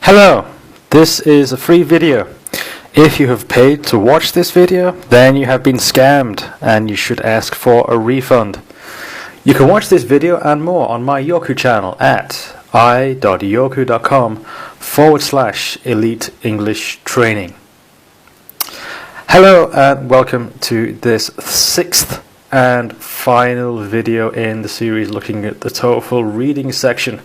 Hello, this is a free video. If you have paid to watch this video, then you have been scammed and you should ask for a refund. You can watch this video and more on my Yoku channel at i.yoku.com/elite English training. Hello and welcome to this sixth and final video in the series looking at the TOEFL reading section.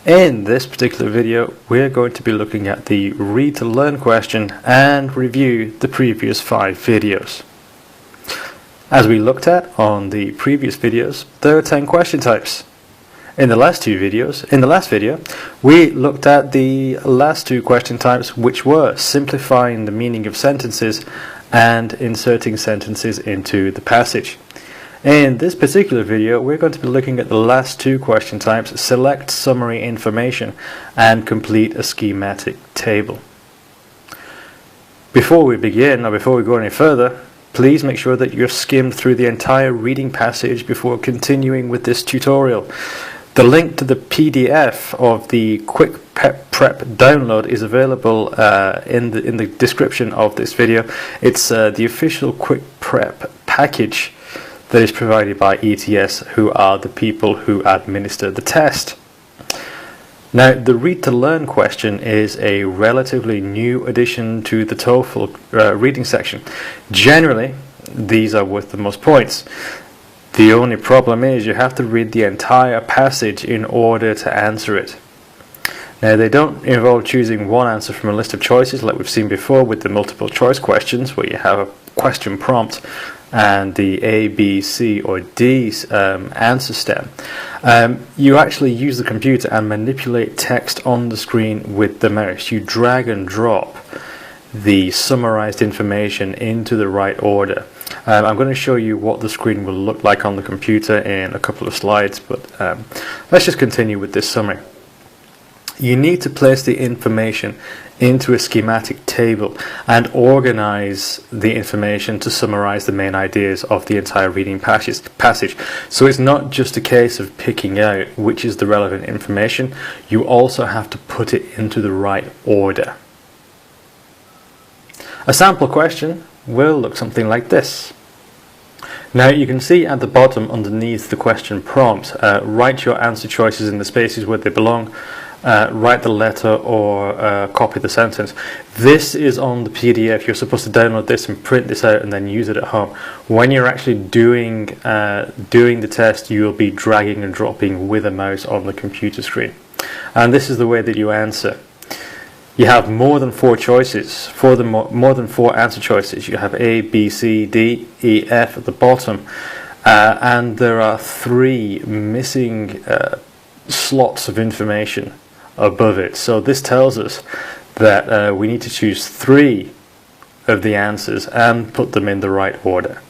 In this particular video, we're going to be looking at the read to learn question and review the previous 5 videos. As we looked at on the previous videos, there are 10 question types. In the last video, we looked at the last 2 question types, which were simplifying the meaning of sentences and inserting sentences into the passage. In this particular video, we're going to be looking at the last 2 question types, select summary information and complete a schematic table. Before we begin, or before we go any further, please make sure that you've skimmed through the entire reading passage before continuing with this tutorial. The link to the PDF of the Quick Prep download is available in the description of this video. It's the official Quick Prep package that is provided by ETS, who are the people who administer the test. Now, the read to learn question is a relatively new addition to the TOEFL reading section. Generally, these are worth the most points. The only problem is you have to read the entire passage in order to answer it. Now, they don't involve choosing one answer from a list of choices like we've seen before with the multiple choice questions, where you have a question prompt and the A, B, C or D answer stem. You actually use the computer and manipulate text on the screen with the mouse. You drag and drop the summarized information into the right order. I'm going to show you what the screen will look like on the computer in a couple of slides, but let's just continue with this summary. You need to place the information into a schematic table and organize the information to summarize the main ideas of the entire reading passage. So it's not just a case of picking out which is the relevant information, you also have to put it into the right order. A sample question will look something like this. Now you can see at the bottom underneath the question prompt, write your answer choices in the spaces where they belong. Write the letter or copy the sentence. This is on the PDF. You're supposed to download this and print this out and then use it at home. When you're actually doing the test, you'll be dragging and dropping with a mouse on the computer screen. And this is the way that you answer. You have more than 4 choices. For the more than 4 answer choices, you have A, B, C, D, E, F at the bottom. And there are 3 missing slots of information above it. So this tells us that we need to choose 3 of the answers and put them in the right order.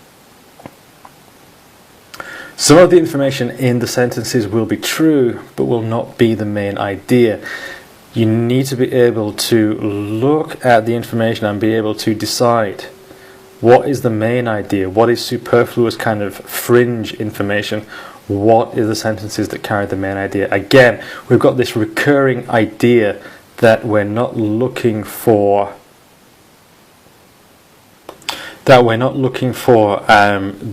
Some of the information in the sentences will be true but will not be the main idea. You need to be able to look at the information and be able to decide what is the main idea, what is superfluous kind of fringe information, what are the sentences that carry the main idea. Again, we've got this recurring idea that we're not looking for the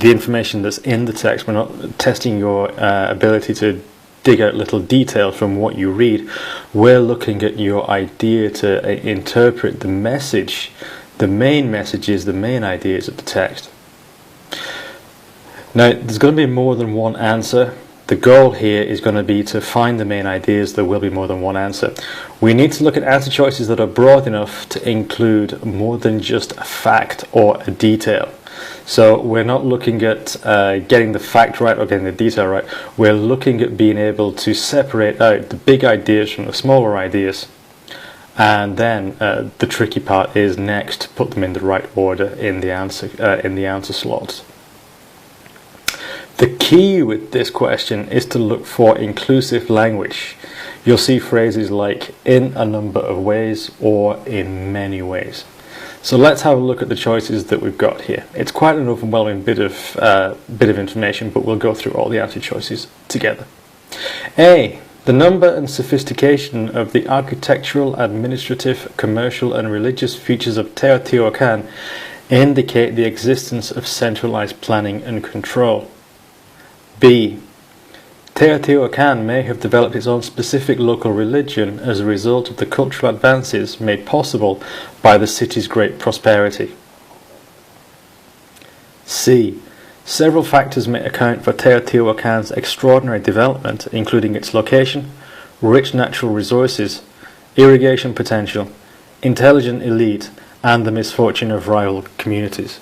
information that's in the text. We're not testing your ability to dig out little details from what you read. We're looking at your idea to interpret the message, the main messages, the main ideas of the text. Now, there's going to be more than one answer. The goal here is going to be to find the main ideas. There will be more than one answer. We need to look at answer choices that are broad enough to include more than just a fact or a detail. So we're not looking at getting the fact right or getting the detail right. We're looking at being able to separate out the big ideas from the smaller ideas. And then the tricky part is next to put them in the right order in the answer slots. The key with this question is to look for inclusive language. You'll see phrases like in a number of ways or in many ways. So let's have a look at the choices that we've got here. It's quite an overwhelming bit of information, but we'll go through all the answer choices together. A, The number and sophistication of the architectural, administrative, commercial and religious features of Teotihuacan indicate the existence of centralized planning and control. B. Teotihuacan may have developed its own specific local religion as a result of the cultural advances made possible by the city's great prosperity. C. Several factors may account for Teotihuacan's extraordinary development, including its location, rich natural resources, irrigation potential, intelligent elite, and the misfortune of rival communities.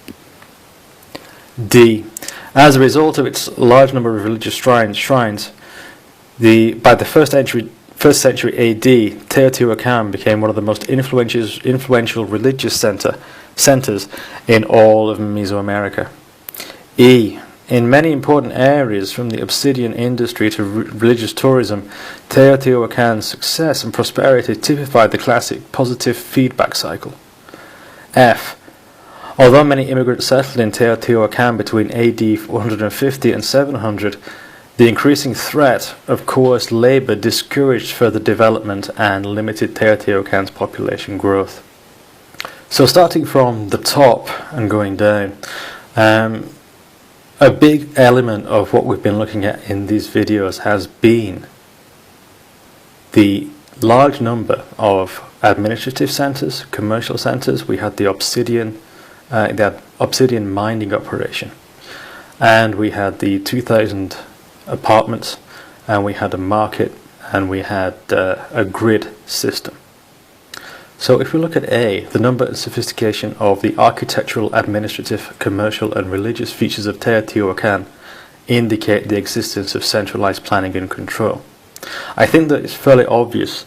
D. As a result of its large number of religious shrines, by the first century AD, Teotihuacan became one of the most influential religious centers in all of Mesoamerica. E. In many important areas, from the obsidian industry to religious tourism, Teotihuacan's success and prosperity typified the classic positive feedback cycle. F. Although many immigrants settled in Teotihuacan between AD 450 and 700, the increasing threat of coerced labor discouraged further development and limited Teotihuacan's population growth. So starting from the top and going down, a big element of what we've been looking at in these videos has been the large number of administrative centers, commercial centers. We had the obsidian mining operation, and we had the 2,000 apartments, and we had a market, and we had a grid system. So if we look at A, the number and sophistication of the architectural, administrative, commercial and religious features of Teotihuacan indicate the existence of centralized planning and control. I think that it's fairly obvious,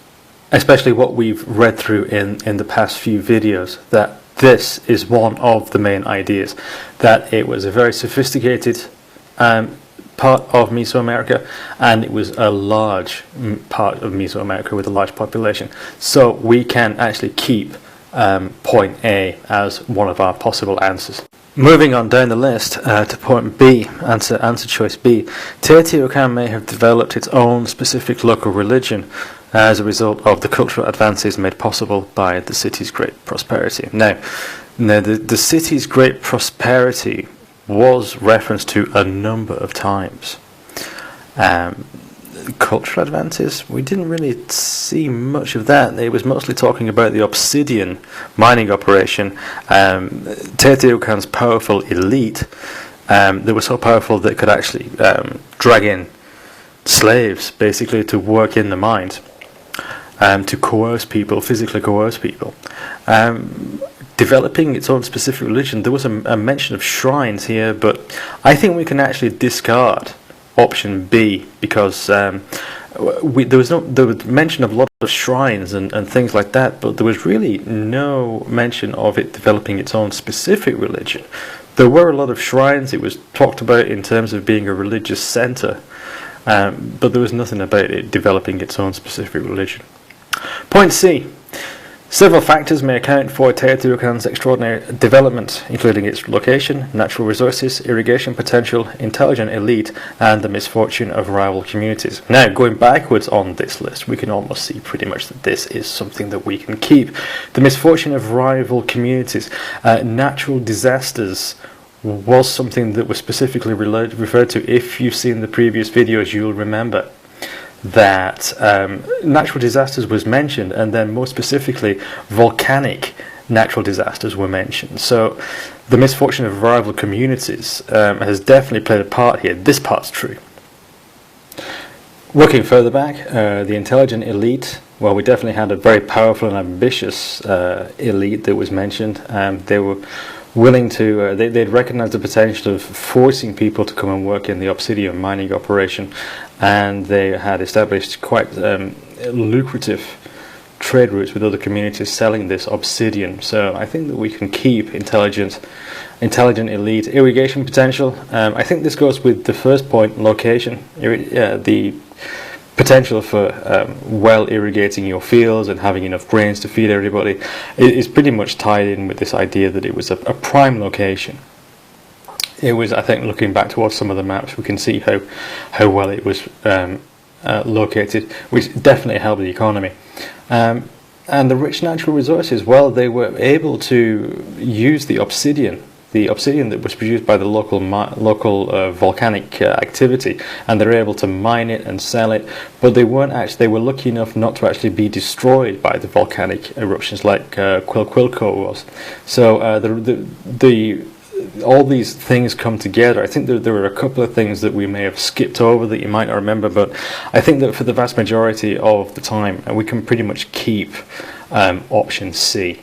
especially what we've read through in the past few videos, that this is one of the main ideas, that it was a very sophisticated part of Mesoamerica, and it was a large part of Mesoamerica with a large population. So we can actually keep point A as one of our possible answers. Moving on down the list to point B, answer choice B. Teotihuacan may have developed its own specific local religion as a result of the cultural advances made possible by the city's great prosperity. Now the city's great prosperity was referenced to a number of times. Cultural advances, we didn't really see much of that. It was mostly talking about the obsidian mining operation. Teotihuacan's powerful elite, they were so powerful that it could actually drag in slaves, basically, to work in the mines, to coerce people, physically coerce people. Developing its own specific religion. There was a mention of shrines here, but I think we can actually discard option B, because there was mention of a lot of shrines and things like that, but there was really no mention of it developing its own specific religion. There were a lot of shrines. It was talked about in terms of being a religious center, but there was nothing about it developing its own specific religion. Point C. Several factors may account for Teotihuacan's extraordinary development, including its location, natural resources, irrigation potential, intelligent elite, and the misfortune of rival communities. Now, going backwards on this list, we can almost see pretty much that this is something that we can keep. The misfortune of rival communities, natural disasters, was something that was specifically referred to. If you've seen the previous videos, you'll remember that natural disasters was mentioned, and then more specifically volcanic natural disasters were mentioned. So the misfortune of rival communities has definitely played a part here. This part's true. Looking further back, the intelligent elite, well, we definitely had a very powerful and ambitious elite that was mentioned. They were willing to, they'd recognized the potential of forcing people to come and work in the obsidian mining operation, and they had established quite lucrative trade routes with other communities selling this obsidian. So I think that we can keep intelligent elite. Irrigation potential, I think this goes with the first point, location. The potential for well irrigating your fields and having enough grains to feed everybody is pretty much tied in with this idea that it was a prime location. It was, I think, looking back towards some of the maps, we can see how well it was located, which definitely helped the economy. And the rich natural resources, well, they were able to use the obsidian that was produced by the local volcanic activity, and they're able to mine it and sell it. But they were lucky enough not to actually be destroyed by the volcanic eruptions like Quilquilco was. So all these things come together. I think there were a couple of things that we may have skipped over that you might not remember, but I think that for the vast majority of the time, we can pretty much keep option C.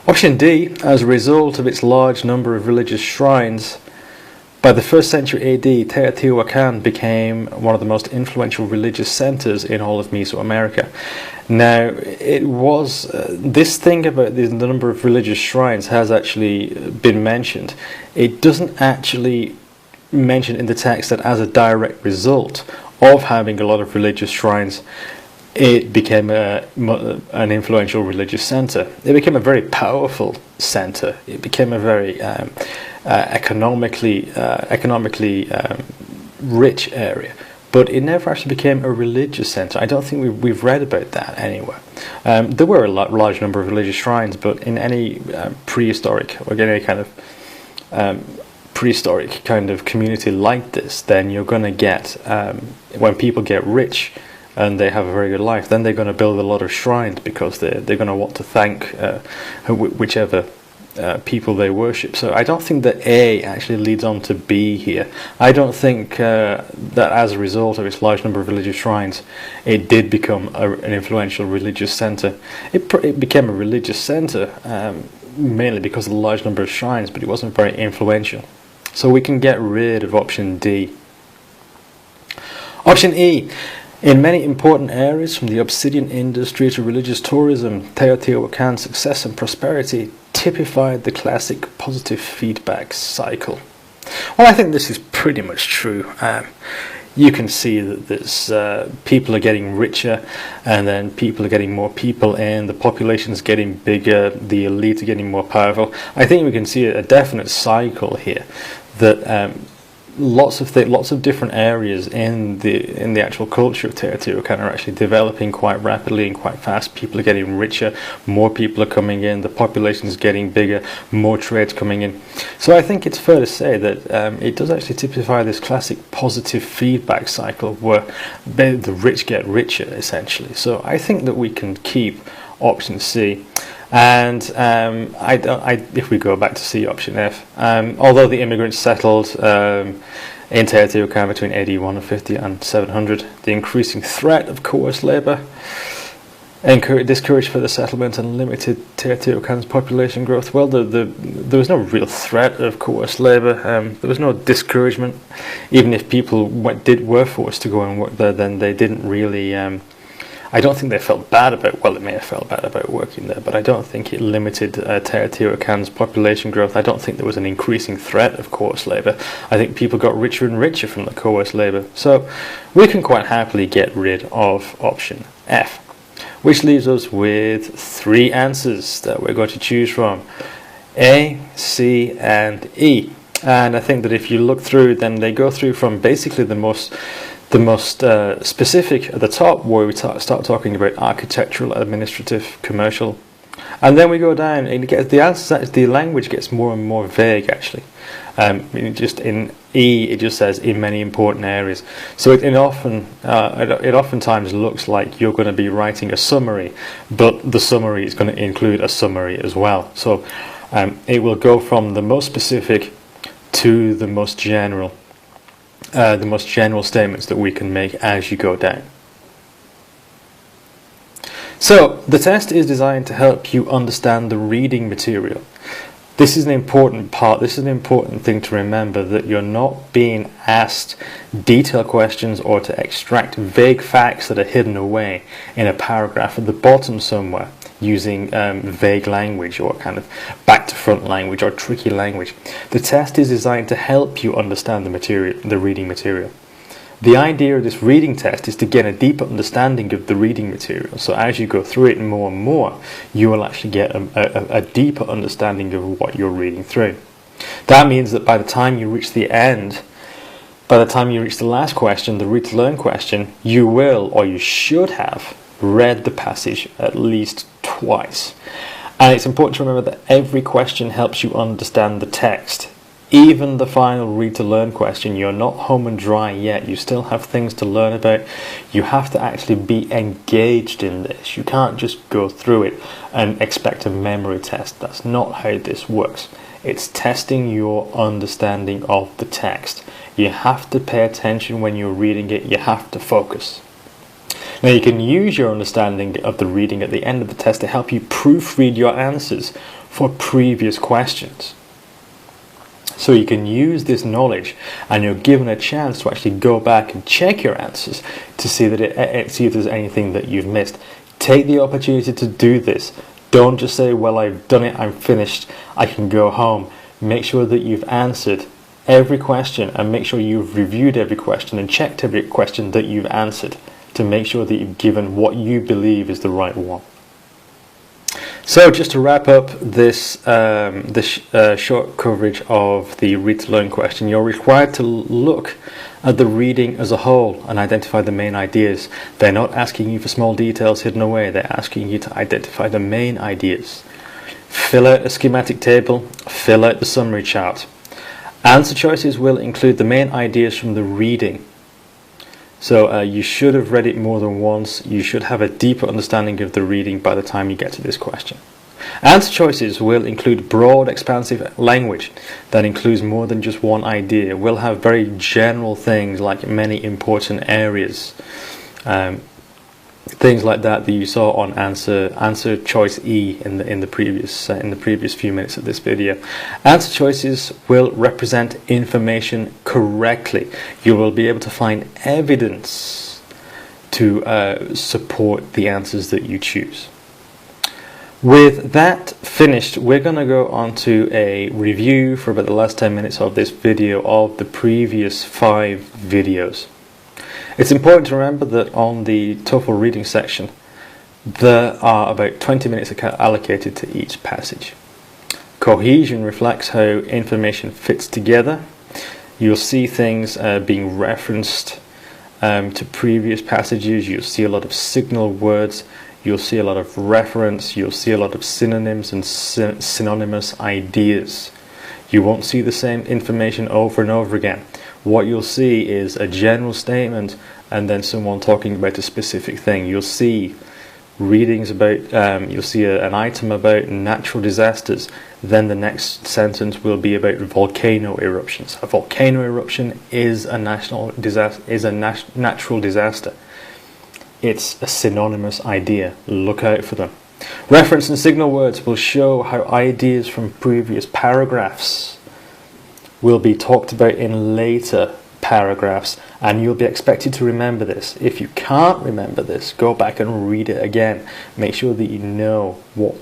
Option D, as a result of its large number of religious shrines, by the 1st century AD, Teotihuacan became one of the most influential religious centers in all of Mesoamerica. Now, it was this thing about the number of religious shrines has actually been mentioned. It doesn't actually mention in the text that as a direct result of having a lot of religious shrines, it became an influential religious center. It became a very powerful center. It became a very economically rich area. But it never actually became a religious center. I don't think we've read about that anywhere. There were a large number of religious shrines, but in any prehistoric or any kind of prehistoric kind of community like this, then you're going to get, when people get rich and they have a very good life, then they're going to build a lot of shrines because they're going to want to thank whichever people they worship. So I don't think that A actually leads on to B here. I don't think that as a result of its large number of religious shrines, it did become an influential religious center. It became a religious center mainly because of the large number of shrines, but it wasn't very influential. So we can get rid of option D. Option E. In many important areas, from the obsidian industry to religious tourism, Teotihuacan's success and prosperity typified the classic positive feedback cycle. Well, I think this is pretty much true. You can see that there's people are getting richer, and then people are getting more people in, the population's getting bigger, the elite are getting more powerful. I think we can see a definite cycle here that lots of different areas in the actual culture of Teotihuacan are actually developing quite rapidly and quite fast. People are getting richer, more people are coming in, the population is getting bigger, more trades coming in. So I think it's fair to say that it does actually typify this classic positive feedback cycle where the rich get richer, essentially. So I think that we can keep option C. And if we go back to C, option F, although the immigrants settled in Teotihuacan between AD 150 and 700, the increasing threat of coerced labour discouraged further settlement and limited Teotihuacan's population growth. Well, there was no real threat of coerced labour. There was no discouragement. Even if people were forced to go and work there, then they didn't really... I don't think they felt bad about, well, they may have felt bad about working there, but I don't think it limited Teotihuacan's population growth. I don't think there was an increasing threat of coerced labour. I think people got richer and richer from the coerced labour. So we can quite happily get rid of option F, which leaves us with 3 answers that we're going to choose from: A, C, and E. And I think that if you look through, then they go through from basically the most specific at the top, where we start talking about architectural, administrative, commercial, and then we go down and the language gets more and more vague. Actually, just in E, it just says in many important areas. So it oftentimes looks like you're going to be writing a summary, but the summary is going to include a summary as well. So it will go from the most specific to the most general. The most general statements that we can make as you go down. So the test is designed to help you understand the reading material. This is an important part. This is an important thing to remember, that you're not being asked detailed questions or to extract vague facts that are hidden away in a paragraph at the bottom somewhere, using vague language or kind of back to front language or tricky language. The test is designed to help you understand the reading material. The idea of this reading test is to get a deeper understanding of the reading material. So as you go through it more and more, you will actually get a deeper understanding of what you're reading through. That means that by the time you reach the end, By the time you reach the last question, the read to learn question, you will, or you should have, read the passage at least twice. And it's important to remember that every question helps you understand the text. Even the final read to learn question, you're not home and dry yet. You still have things to learn about. You have to actually be engaged in this. You can't just go through it and expect a memory test. That's not how this works. It's testing your understanding of the text. You have to pay attention when you're reading it. You have to focus. Now you can use your understanding of the reading at the end of the test to help you proofread your answers for previous questions. So you can use this knowledge, and you're given a chance to actually go back and check your answers to see that see if there's anything that you've missed. Take the opportunity to do this. Don't just say, well, I've done it, I'm finished, I can go home. Make sure that you've answered every question, and make sure you've reviewed every question and checked every question that you've answered to make sure that you've given what you believe is the right one. So just to wrap up this short coverage of the read to learn question, you're required to look at the reading as a whole and identify the main ideas. They're not asking you for small details hidden away, they're asking you to identify the main ideas. Fill out a schematic table, fill out the summary chart. Answer choices will include the main ideas from the reading. So you should have read it more than once. You should have a deeper understanding of the reading by the time you get to this question. Answer choices will include broad, expansive language that includes more than just one idea. We'll have very general things like many important areas. Things like that you saw on answer choice E in the previous few minutes of this video. Answer choices will represent information correctly. You will be able to find evidence to support the answers that you choose. With that finished, we're going to go on to a review for about the last 10 minutes of this video of the previous 5 videos. It's important to remember that on the TOEFL reading section, there are about 20 minutes allocated to each passage. Cohesion reflects how information fits together. You'll see things being referenced to previous passages. You'll see a lot of signal words. You'll see a lot of reference. You'll see a lot of synonyms and synonymous ideas. You won't see the same information over and over again. What you'll see is a general statement and then someone talking about a specific thing. You'll see readings about, you'll see an item about natural disasters, then the next sentence will be about volcano eruptions. A volcano eruption is a natural disaster. It's a synonymous idea. Look out for them. Reference and signal words will show how ideas from previous paragraphs will be talked about in later paragraphs, and you'll be expected to remember this. If you can't remember this, go back and read it again. Make sure that you know what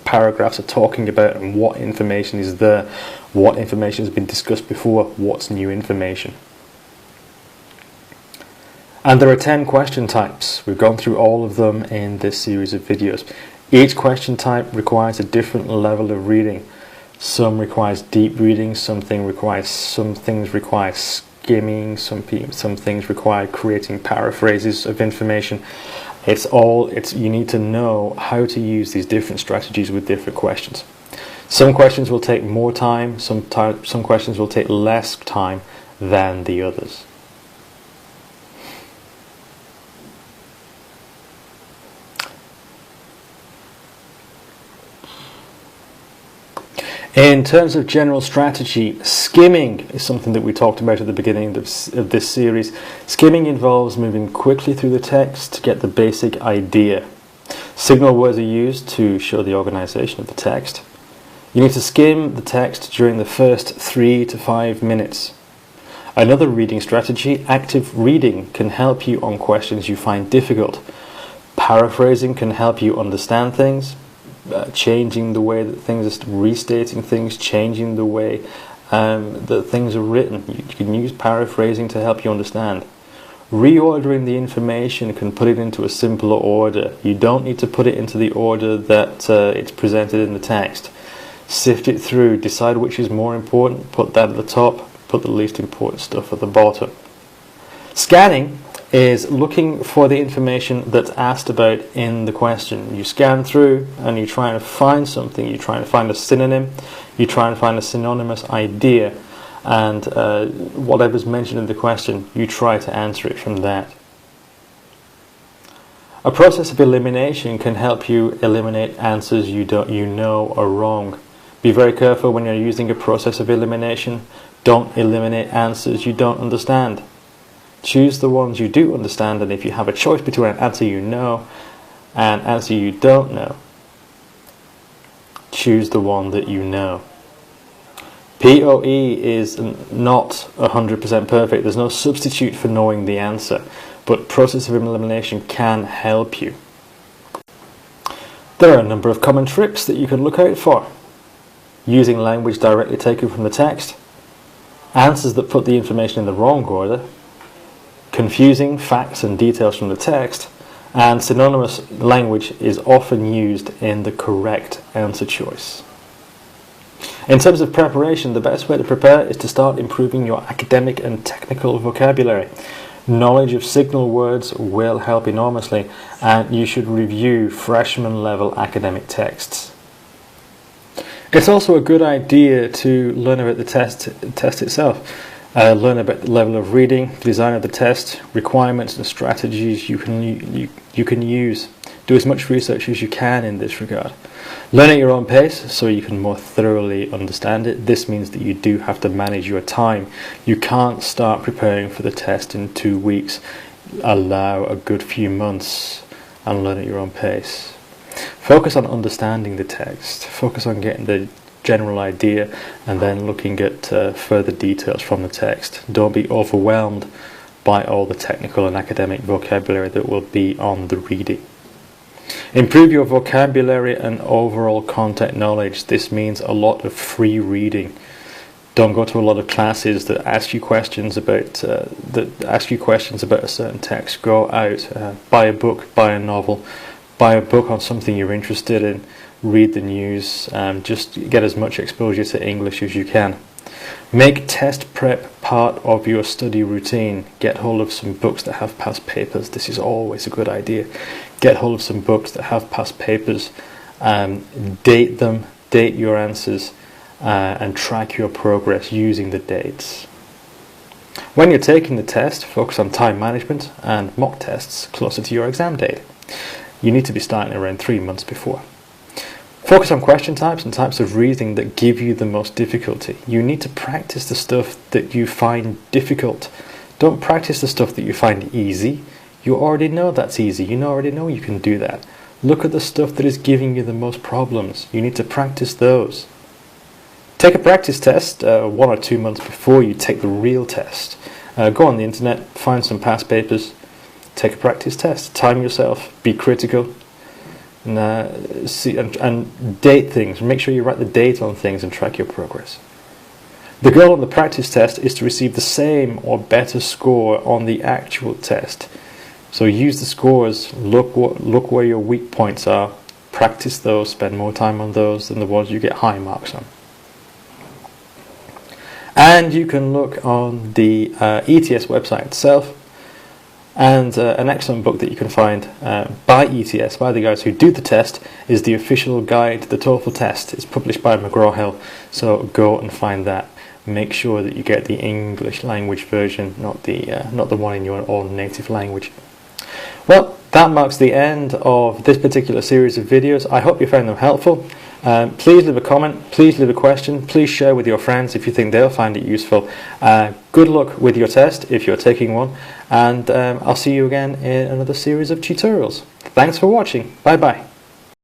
paragraphs are talking about and what information is there, what information has been discussed before, what's new information. And there are 10 question types. We've gone through all of them in this series of videos. Each question type requires a different level of reading. Some requires deep reading, some things require skimming, some things require creating paraphrases of information. You need to know how to use these different strategies with different questions. Some questions will take more time, some questions will take less time than the others. In terms of general strategy, skimming is something that we talked about at the beginning of this series. Skimming involves moving quickly through the text to get the basic idea. Signal words are used to show the organization of the text. You need to skim the text during the first 3 to 5 minutes. Another reading strategy, active reading, can help you on questions you find difficult. Paraphrasing can help you understand things. Changing the way that things are, restating things, changing the way that things are written. You can use paraphrasing to help you understand. Reordering the information can put it into a simpler order. You don't need to put it into the order that it's presented in the text. Sift it through, decide which is more important, put that at the top, put the least important stuff at the bottom. Scanning is looking for the information that's asked about in the question. You scan through and you try to find something, you try to find a synonym, you try and find a synonymous idea, and whatever's mentioned in the question, you try to answer it from that. A process of elimination can help you eliminate answers you know are wrong. Be very careful when you're using a process of elimination. Don't eliminate answers you don't understand. Choose the ones you do understand, and if you have a choice between an answer you know and an answer you don't know, choose the one that you know. POE is not 100% perfect. There's no substitute for knowing the answer, but process of elimination can help you. There are a number of common tricks that you can look out for. Using language directly taken from the text, answers that put the information in the wrong order, confusing facts and details from the text, and synonymous language is often used in the correct answer choice. In terms of preparation, the best way to prepare is to start improving your academic and technical vocabulary. Knowledge of signal words will help enormously, and you should review freshman level academic texts. It's also a good idea to learn about the test itself. Learn about the level of reading, design of the test, requirements and strategies you can use. Do as much research as you can in this regard. Learn at your own pace so you can more thoroughly understand it. This means that you do have to manage your time. You can't start preparing for the test in 2 weeks. Allow a good few months and learn at your own pace. Focus on understanding the text. Focus on getting the general idea and then looking at further details from the text. Don't be overwhelmed by all the technical and academic vocabulary that will be on the reading. Improve your vocabulary and overall content knowledge. This means a lot of free reading. Don't go to a lot of classes that ask you questions about a certain text. Go out, buy a book, buy a novel, buy a book on something you're interested in. Read the news. Just get as much exposure to English as you can. Make test prep part of your study routine. Get hold of some books that have past papers. This is always a good idea. Get hold of some books that have past papers. Date them, date your answers, and track your progress using the dates. When you're taking the test, focus on time management and mock tests closer to your exam date. You need to be starting around 3 months before. Focus on question types and types of reasoning that give you the most difficulty. You need to practice the stuff that you find difficult. Don't practice the stuff that you find easy. You already know that's easy. You already know you can do that. Look at the stuff that is giving you the most problems. You need to practice those. Take a practice test 1 or 2 months before you take the real test. Go on the internet, find some past papers, take a practice test. Time yourself, be critical. And date things. Make sure you write the date on things and track your progress. The goal of the practice test is to receive the same or better score on the actual test. So use the scores, look where your weak points are, practice those, spend more time on those than the ones you get high marks on. And you can look on the ETS website itself. And an excellent book that you can find by ETS, by the guys who do the test, is The Official Guide to the TOEFL Test. It's published by McGraw-Hill, so go and find that. Make sure that you get the English language version, not the one in your own native language. Well, that marks the end of this particular series of videos. I hope you found them helpful. Please leave a comment, please leave a question, please share with your friends if you think they'll find it useful. Good luck with your test if you're taking one, and I'll see you again in another series of tutorials. Thanks for watching. Bye bye.